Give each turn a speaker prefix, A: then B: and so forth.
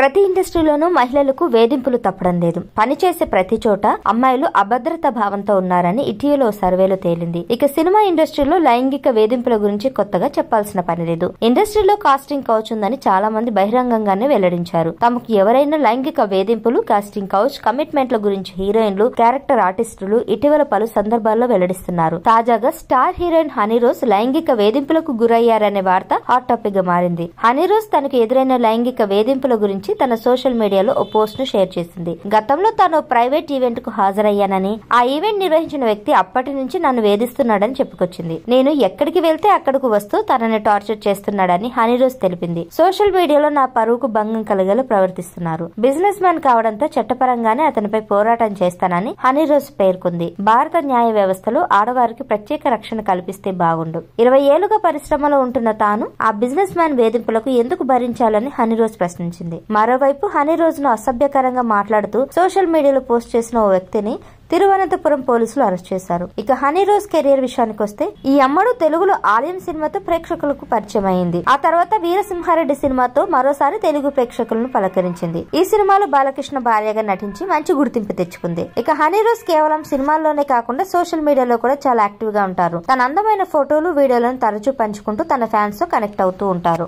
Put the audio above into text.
A: ప్రతి ఇండస్ట్రీలోనూ మహిళలకు వేధింపులు తప్పడం లేదు. పనిచేసే ప్రతి చోట అమ్మాయిలు అభద్రతా భావంతో ఉన్నారని ఇటీవల ఓ సర్వేలో తేలింది. ఇక సినిమా ఇండస్ట్రీలో లైంగిక వేధింపుల గురించి కొత్తగా చెప్పాల్సిన పని లేదు. ఇండస్ట్రీలో కాస్టింగ్ కౌచ్ ఉందని చాలా మంది బహిరంగంగానే వెల్లడించారు. తమకు ఎవరైనా లైంగిక వేధింపులు, కాస్టింగ్ కౌచ్, కమిట్మెంట్ల గురించి హీరోయిన్లు, క్యారెక్టర్ ఆర్టిస్టులు ఇటీవల పలు సందర్భాల్లో వెల్లడిస్తున్నారు. తాజాగా స్టార్ హీరోయిన్ హనీరోజ్ లైంగిక వేధింపులకు గురయ్యారనే వార్త హాట్ టాపిక్ గా మారింది. హనీరోజ్ తనకు ఎదురైన లైంగిక వేధింపుల గురించి తన సోషల్ మీడియాలో ఓ పోస్ట్ ను షేర్ చేసింది. గతంలో తాను ప్రైవేట్ ఈవెంట్ కు హాజరయ్యానని, ఆ ఈవెంట్ నిర్వహించిన వ్యక్తి అప్పటి నుంచి నన్ను వేధిస్తున్నాడని చెప్పుకొచ్చింది. నేను ఎక్కడికి వెళ్తే అక్కడకు వస్తూ తనని టార్చర్ చేస్తున్నాడని హనీరోజ్ తెలిపింది. సోషల్ మీడియాలో నా పరువుకు భంగం కలిగేలా ప్రవర్తిస్తున్నారు. బిజినెస్ మ్యాన్ కావడంతో చట్టపరంగానే అతనిపై పోరాటం చేస్తానని హనీరోజ్ పేర్కొంది. భారత న్యాయ వ్యవస్థలో ఆడవారికి ప్రత్యేక రక్షణ కల్పిస్తే బాగుండు. 20 ఏళ్లుగా పరిశ్రమలో ఉంటున్న తాను ఆ బిజినెస్ మ్యాన్ వేధింపులకు ఎందుకు భరించాలని హనీరోజ్ ప్రశ్నించింది. మరోవైపు హనీరోజ్ ను అసభ్యకరంగా మాట్లాడుతూ సోషల్ మీడియాలో పోస్ట్ చేసిన ఓ వ్యక్తిని తిరువనంతపురం పోలీసులు అరెస్ట్ చేశారు. ఇక హనీరోజ్ కెరీర్ విషయానికి వస్తే, ఈ అమ్మడు తెలుగులో ఆలయం సినిమాతో ప్రేక్షకులకు పరిచయం అయింది. ఆ తర్వాత వీరసింహారెడ్డి సినిమాతో మరోసారి తెలుగు ప్రేక్షకులను పలకరించింది. ఈ సినిమాలో బాలకృష్ణ భార్యగా నటించి మంచి గుర్తింపు తెచ్చుకుంది. ఇక హనీరోజ్ కేవలం సినిమాల్లోనే కాకుండా సోషల్ మీడియాలో కూడా చాలా యాక్టివ్ గా ఉంటారు. తన అందమైన ఫోటోలు, వీడియోలను తరచూ పంచుకుంటూ తన ఫ్యాన్స్ తో కనెక్ట్ అవుతూ ఉంటారు.